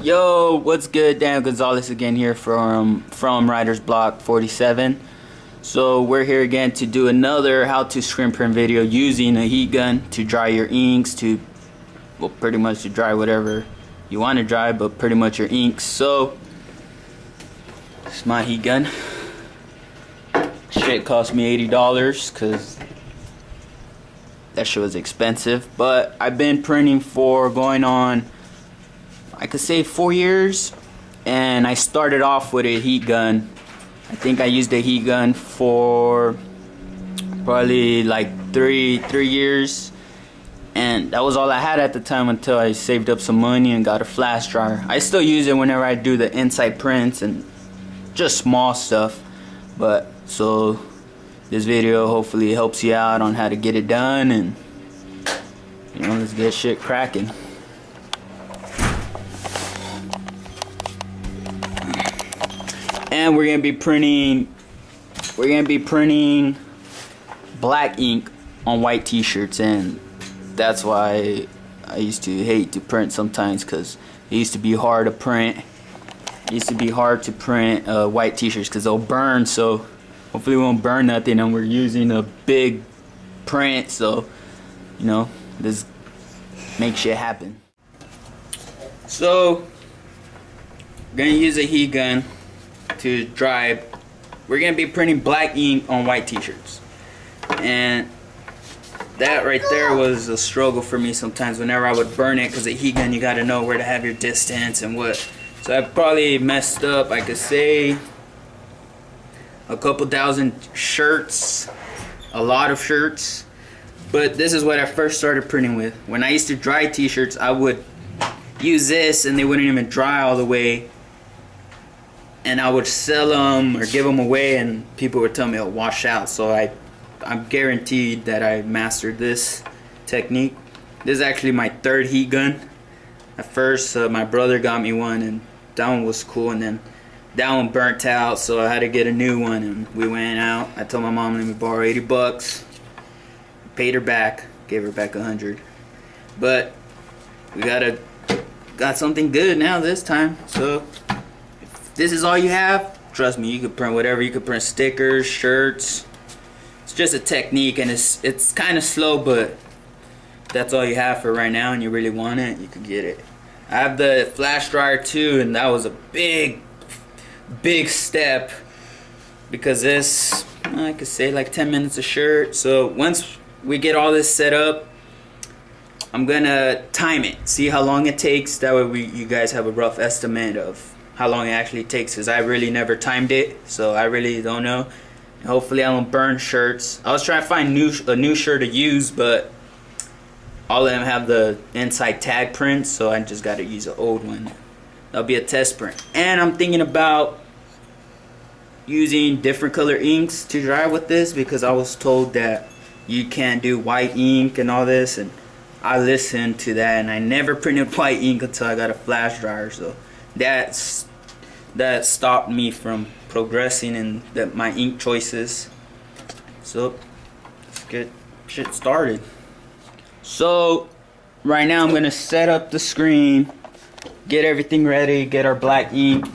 Yo, what's good? Dan Gonzalez again here from Writer's Block 47. So we're here again to do another how to screen print video using a heat gun to dry your inks, to pretty much to dry whatever you want to dry, but pretty much your inks. So this is my heat gun. Shit cost me $80 because that shit was expensive, but I've been printing for going on, I could say, 4 years, and I started off with a heat gun. I think I used a heat gun for probably like three years, and that was all I had at the time until I saved up some money and got a flash dryer. I still use it whenever I do the inside prints and just small stuff, but so this video hopefully helps you out on how to get it done, and you know, let's get shit cracking. And we're gonna be printing black ink on white t-shirts, and that's why I used to hate to print sometimes, because it used to be hard to print. It used to be hard to print white t-shirts because they'll burn. So hopefully we won't burn nothing, and we're using a big print, so you know, this makes shit happen. So we're gonna use a heat gun to dry. We're gonna be printing black ink on white t-shirts, and that right there was a struggle for me sometimes whenever I would burn it, because a heat gun, you gotta know where to have your distance and what. So I probably messed up, I could say, a couple thousand shirts, a lot of shirts. But this is what I first started printing with. When I used to dry t-shirts, I would use this and they wouldn't even dry all the way, and I would sell them or give them away, and people would tell me it'll wash out. So I'm guaranteed that I mastered this technique. This is actually my third heat gun. At first my brother got me one, and that one was cool, and then that one burnt out, so I had to get a new one, and we went out. I told my mom, let me borrow $80. Paid her back, gave her back 100. But we got something good now this time. So if this is all you have, trust me, you could print whatever. You could print stickers, shirts. It's just a technique, and it's kind of slow, but if that's all you have for right now and you really want it, you can get it. I have the flash dryer too, and that was a big step, because this, I could say, like 10 minutes a shirt. So once we get all this set up, I'm gonna time it, see how long it takes. That way you guys have a rough estimate of how long it actually takes, because I really never timed it, so I really don't know. And hopefully I don't burn shirts. I was trying to find a new shirt to use, but all of them have the inside tag print, so I just got to use an old one. That'll be a test print. And I'm thinking about using different color inks to dry with this, because I was told that you can't do white ink and all this, and I listened to that, and I never printed white ink until I got a flash dryer. So that stopped me from progressing in my ink choices. So let's get shit started. So right now I'm gonna set up the screen, get everything ready, get our black ink,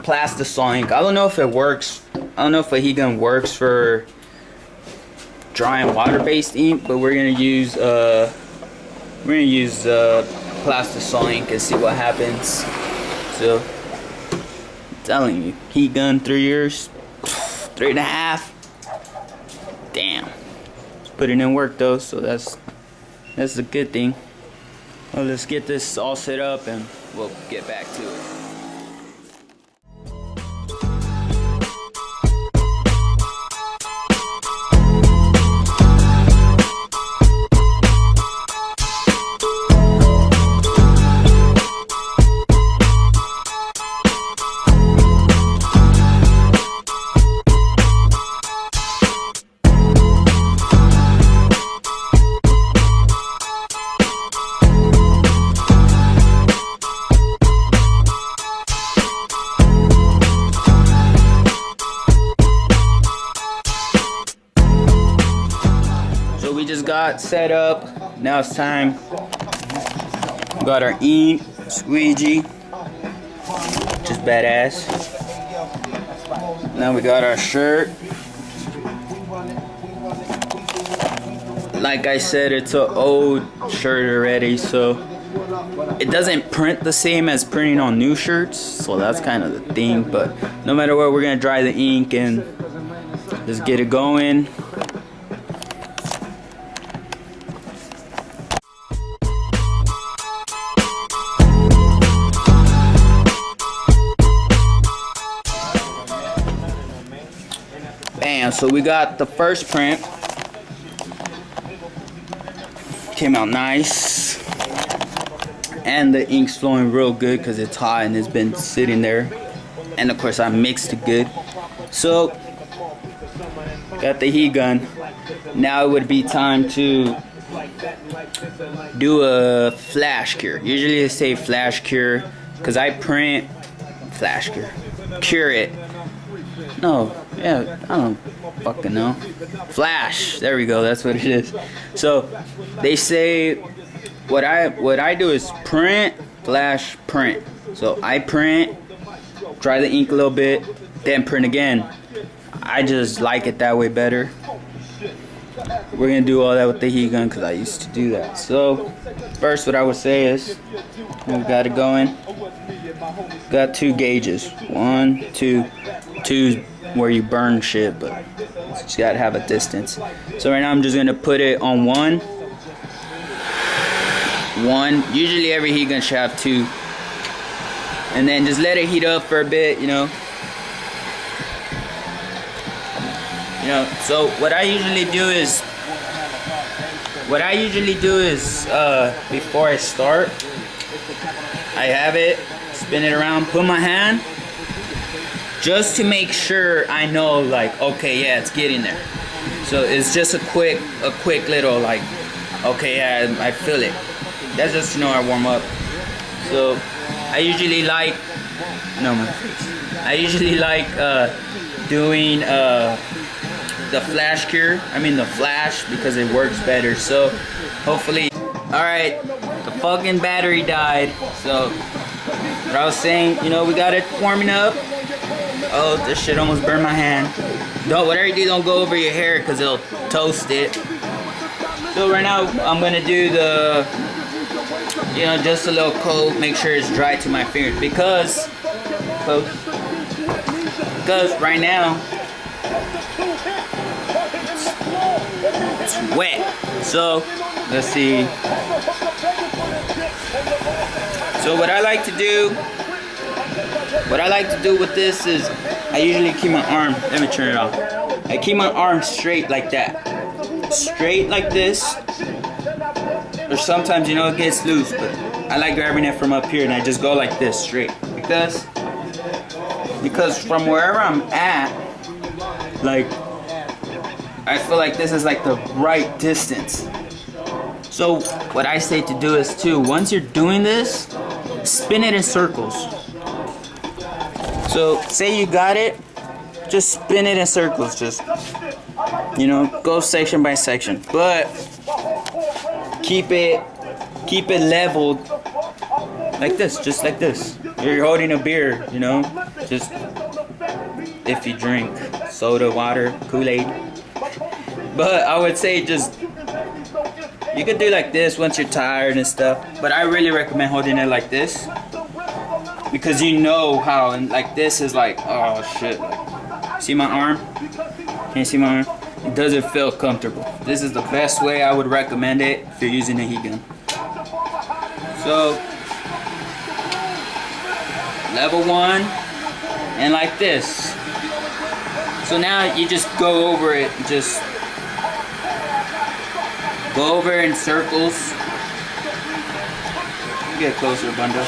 plastisol ink. I don't know if it works. I don't know if a heat gun works for drying water-based ink, but we're gonna use plastisol ink and see what happens. So I'm telling you, heat gun 3 years, 3.5. Damn. Putting in work though, so that's a good thing. Well, let's get this all set up and we'll get back to it. Got set up. Now it's time. Got our ink. Squeegee, just badass. Now we got our shirt. Like I said, it's an old shirt already, so it doesn't print the same as printing on new shirts, so that's kind of the thing. But no matter what, we're gonna dry the ink and just get it going. Bam, so we got the first print. Came out nice. And the ink's flowing real good because it's hot and it's been sitting there. And of course I mixed it good. So, got the heat gun. Now it would be time to do a flash cure. Usually they say flash cure because I print flash cure. Cure it. No, yeah, I don't fucking know. Flash, there we go, that's what it is. So they say what I do is print, flash, print. So I print, dry the ink a little bit, then print again. I just like it that way better. We're gonna do all that with the heat gun because I used to do that. So first what I would say is we got it going. Got 2 gauges. 1, 2. 2's where you burn shit, but you just gotta have a distance. So right now I'm just gonna put it on 1. Usually every heat gun should have 2. And then just let it heat up for a bit, you know. So what I usually do is before I start, I have it, spin it around, put my hand, just to make sure I know, like, okay, yeah, it's getting there. So it's just a quick little, like, okay, yeah, I feel it. That's just to know I warm up. So I usually like, doing the flash cure. I mean the flash, because it works better. So hopefully, all right, the fucking battery died. So what I was saying, you know, we got it warming up. Oh, this shit almost burned my hand. Whatever you do, don't go over your hair because it'll toast it. So right now I'm gonna do the, just a little coat, make sure it's dry to my fingers because right now it's wet. So let's see. So what I like to do with this is I usually keep my arm, let me turn it off. I keep my arm straight like that. Straight like this. Or sometimes, it gets loose, but I like grabbing it from up here and I just go like this, straight. Because from wherever I'm at, like, I feel like this is like the right distance. So what I say to do is too, once you're doing this, spin it in circles. So say you got it, just spin it in circles, just, go section by section, but keep it leveled like this, just like this. You're holding a beer, just if you drink soda, water, Kool-Aid. But I would say you could do like this once you're tired and stuff, but I really recommend holding it like this because how, and like this is like, oh shit, see my arm? Can you see my arm? It doesn't feel comfortable. This is the best way I would recommend it if you're using a heat gun. So level 1 and like this. So now you just go over it, just go over in circles. Get closer, bundle.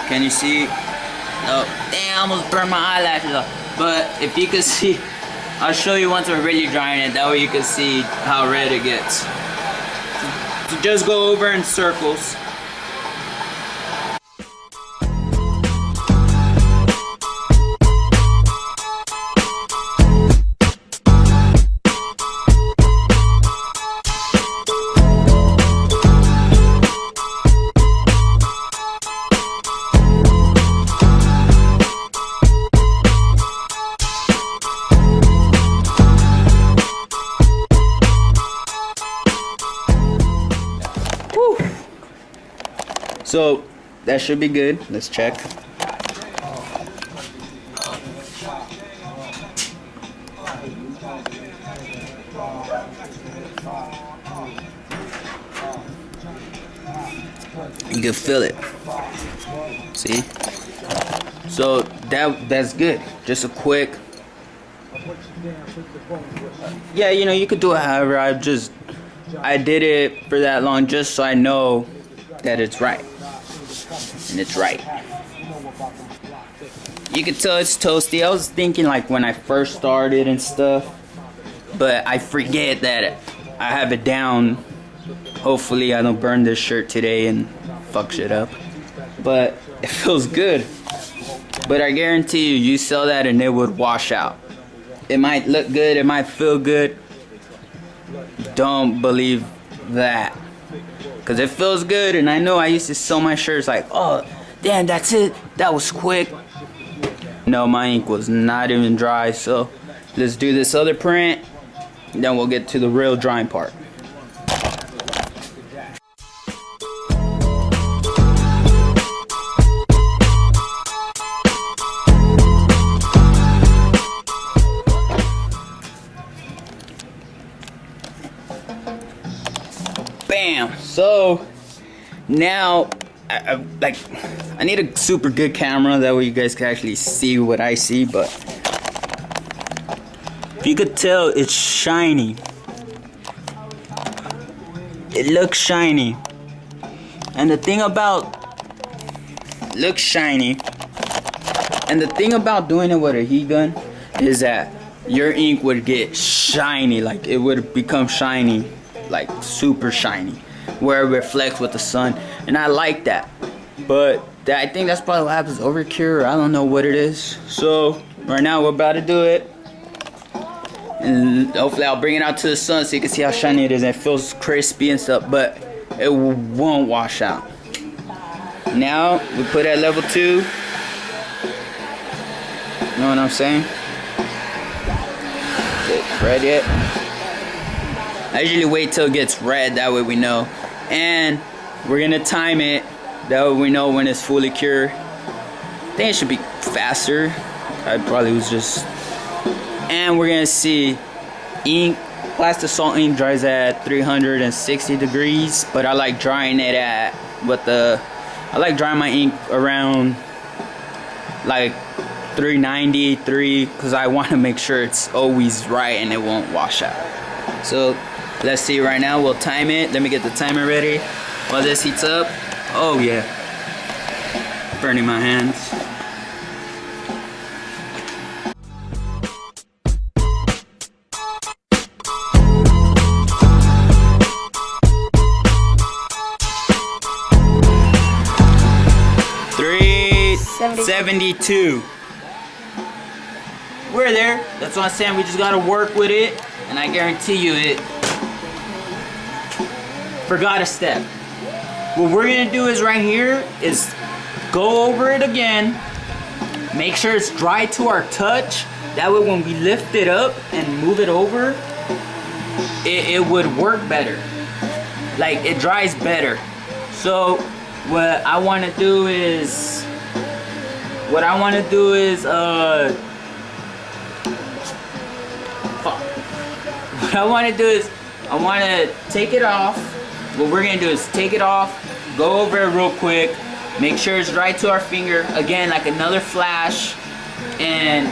Can you see? Oh, damn, I almost burned my eyelashes off. But if you can see, I'll show you once we're really drying it. That way you can see how red it gets. So just go over in circles. So that should be good. Let's check. You can feel it. See? So that's good. Just a quick. Yeah, you know, you could do it however. I did it for that long just so I know that it's right. And it's right. You can tell it's toasty. I was thinking like when I first started and stuff, but I forget that I have it down. Hopefully I don't burn this shirt today and fuck shit up. But it feels good. But I guarantee you sell that and it would wash out. It might look good, it might feel good. Don't believe that. Because it feels good, and I know I used to sell my shirts like, oh, damn, that's it. That was quick. No, my ink was not even dry, so let's do this other print. Then we'll get to the real drying part. Bam! So now I need a super good camera, that way you guys can actually see what I see. But if you could tell, it's shiny. It looks shiny. And the thing about looks shiny, and the thing about doing it with a heat gun is that your ink would get shiny, like it would become shiny, like super shiny, where it reflects with the sun. And I like that. But I think that's probably what happens, overcure, I don't know what it is. So right now we're about to do it, and hopefully I'll bring it out to the sun so you can see how shiny it is, and it feels crispy and stuff, but it won't wash out. Now we put at level 2. You know what I'm saying? Is it red yet? I usually wait till it gets red, that way we know. And we're gonna time it, that way we know when it's fully cured. I think it should be faster. I probably was just. And we're gonna see ink. Plastic salt ink dries at 360 degrees, but I like drying it at I like drying my ink around like 393, because I want to make sure it's always right and it won't wash out. So let's see right now. We'll time it. Let me get the timer ready while this heats up. Oh yeah, burning my hands. $372. We're there. That's what I'm saying. We just gotta work with it, and I guarantee you it. Forgot a step. What we're gonna do is right here is go over it again. Make sure it's dry to our touch. That way when we lift it up and move it over, it would work better. Like, it dries better. So what I wanna do is What I want to do is I want to take it off. What we're gonna do is take it off, go over it real quick, make sure it's right to our finger. Again, like another flash, and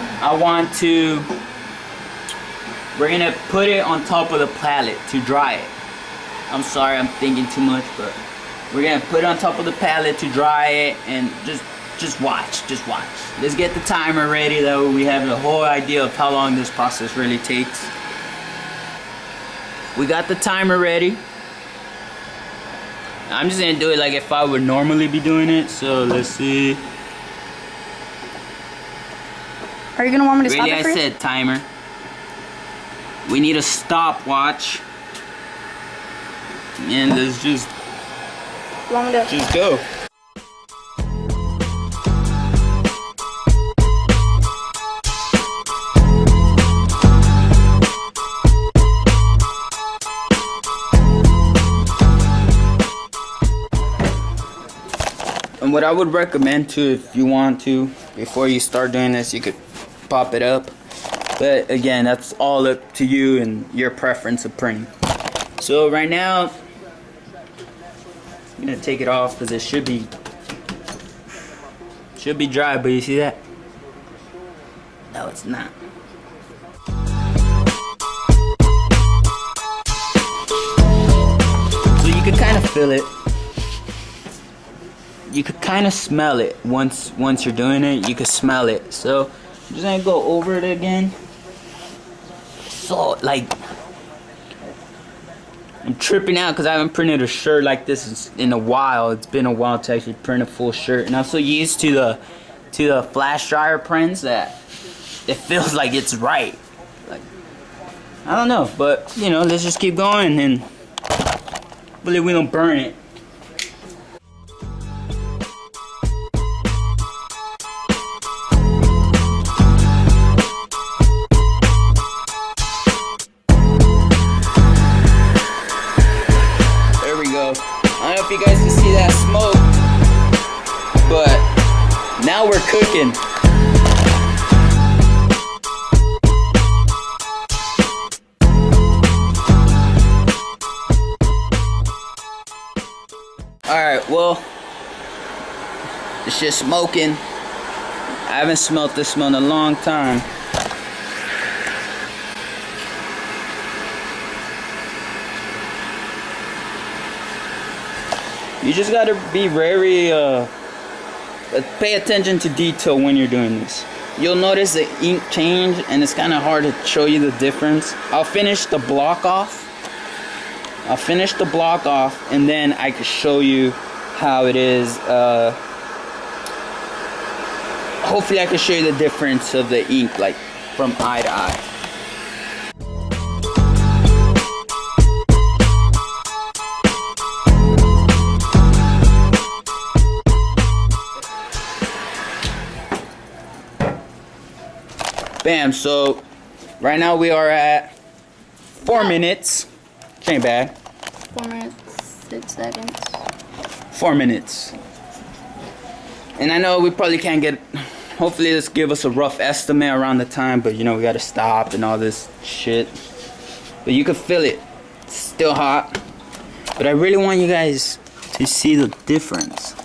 we're gonna put it on top of the palette to dry it. I'm sorry, I'm thinking too much, but we're gonna put it on top of the palette to dry it, and just watch. Let's get the timer ready, that way we have a whole idea of how long this process really takes. We got the timer ready. I'm just gonna do it like if I would normally be doing it, so let's see. Are you gonna want me to stop Really, it for you? I said timer. We need a stopwatch. And let's just go. And what I would recommend too, if you want to, before you start doing this, you could pop it up. But again, that's all up to you and your preference of printing. So right now, I'm gonna take it off because it should be dry. But you see that? No, it's not. So you could kind of feel it. You could kind of smell it once you're doing it. You could smell it. So I'm just gonna go over it again. So like, I'm tripping out because I haven't printed a shirt like this in a while. It's been a while to actually print a full shirt, and I'm so used to the flash dryer prints that it feels like it's right. Like, I don't know, but you know, let's just keep going and hopefully we don't burn it. I don't know if you guys can see that smoke, but now we're cooking. Alright, well, it's just smoking. I haven't smelled this smell in a long time. You just gotta be very, pay attention to detail when you're doing this. You'll notice the ink change, and it's kind of hard to show you the difference. I'll finish the block off. And then I can show you how it is. Hopefully I can show you the difference of the ink, like, from eye to eye. Bam, so right now we are at 4 minutes. Which ain't bad. 4 minutes, 6 seconds. 4 minutes. And I know we probably can't get, hopefully this give us a rough estimate around the time, but you know, we gotta stop and all this shit. But you can feel it. It's still hot. But I really want you guys to see the difference.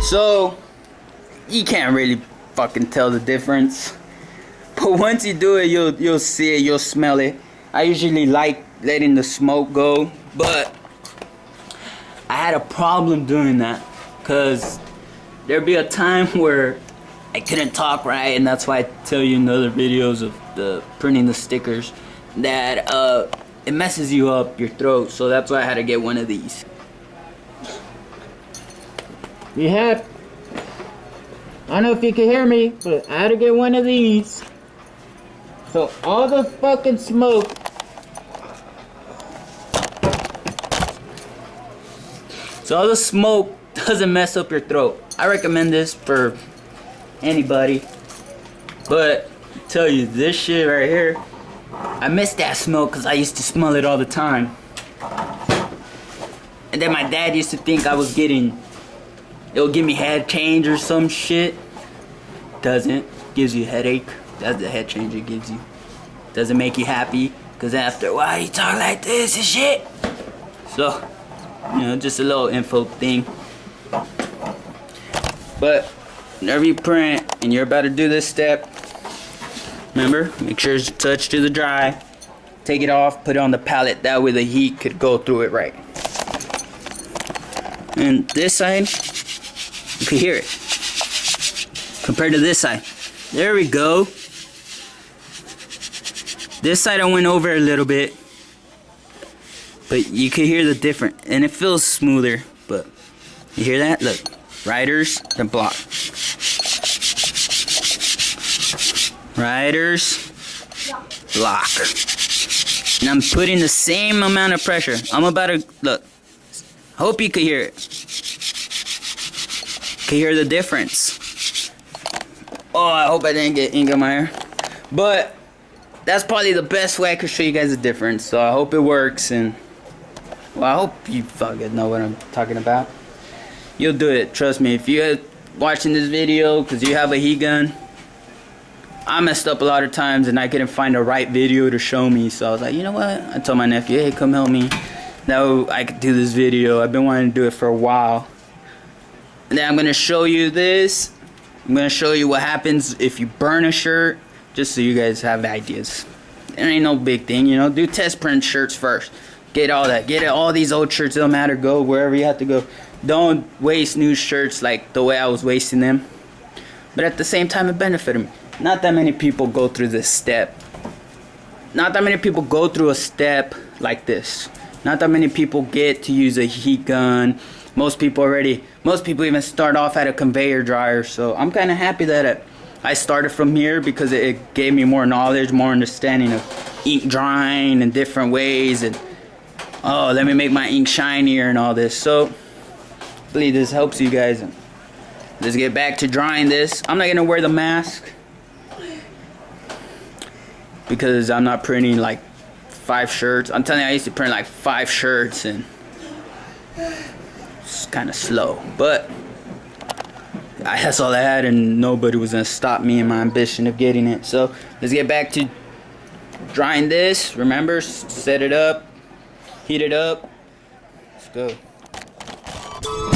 So, you can't really fucking tell the difference. But once you do it, you'll see it, you'll smell it. I usually like letting the smoke go, but I had a problem doing that. Cause there'd be a time where I couldn't talk right, and that's why I tell you in other videos of the printing the stickers that it messes you up your throat. So that's why I had to get one of these. I don't know if you can hear me, but I had to get one of these. So all the fucking smoke doesn't mess up your throat. I recommend this for anybody. But I tell you, this shit right here, I miss that smoke because I used to smell it all the time. And then my dad used to think I was getting, it'll give me head change or some shit. Doesn't. Gives you a headache. That's the head change it gives you. Doesn't make you happy. Because after a while you talk like this and shit. So, you know, just a little info thing. But whenever you print and you're about to do this step, remember, make sure it's touched to the dry. Take it off, put it on the palette. That way the heat could go through it right. And this side, you can hear it compared to this side. There we go. This side I went over a little bit, but you can hear the difference, and it feels smoother. But you hear that? Look, riders and block. Riders, block. And I'm putting the same amount of pressure. I'm about to, look. Hope you can hear it. Can hear the difference. Oh, I hope I didn't get ink in my hair. But that's probably the best way I could show you guys the difference. So I hope it works, and well, I hope you fucking know what I'm talking about. You'll do it, trust me. If you're watching this video because you have a heat gun, I messed up a lot of times and I couldn't find the right video to show me. So I was like, you know what? I told my nephew, hey, come help me. Now I could do this video. I've been wanting to do it for a while. And then I'm going to show you this. I'm going to show you what happens if you burn a shirt, just so you guys have ideas. It ain't no big thing, you know. Do test print shirts first. Get all that. Get all these old shirts. Don't matter. Go wherever you have to go. Don't waste new shirts like the way I was wasting them. But at the same time, it benefited me. Not that many people go through this step. Not that many people go through a step like this. Not that many people get to use a heat gun. Most people even start off at a conveyor dryer. So I'm kind of happy that I started from here, because it gave me more knowledge, more understanding of ink drying and different ways, and oh, let me make my ink shinier and all this. So hopefully this helps you guys. Let's get back to drying this. I'm not gonna wear the mask because I'm not printing like 5 shirts. I'm telling you, I used to print like 5 shirts and it's kind of slow, but that's all I had, and nobody was gonna stop me in my ambition of getting it. So let's get back to drying this. Remember, set it up, heat it up. Let's go.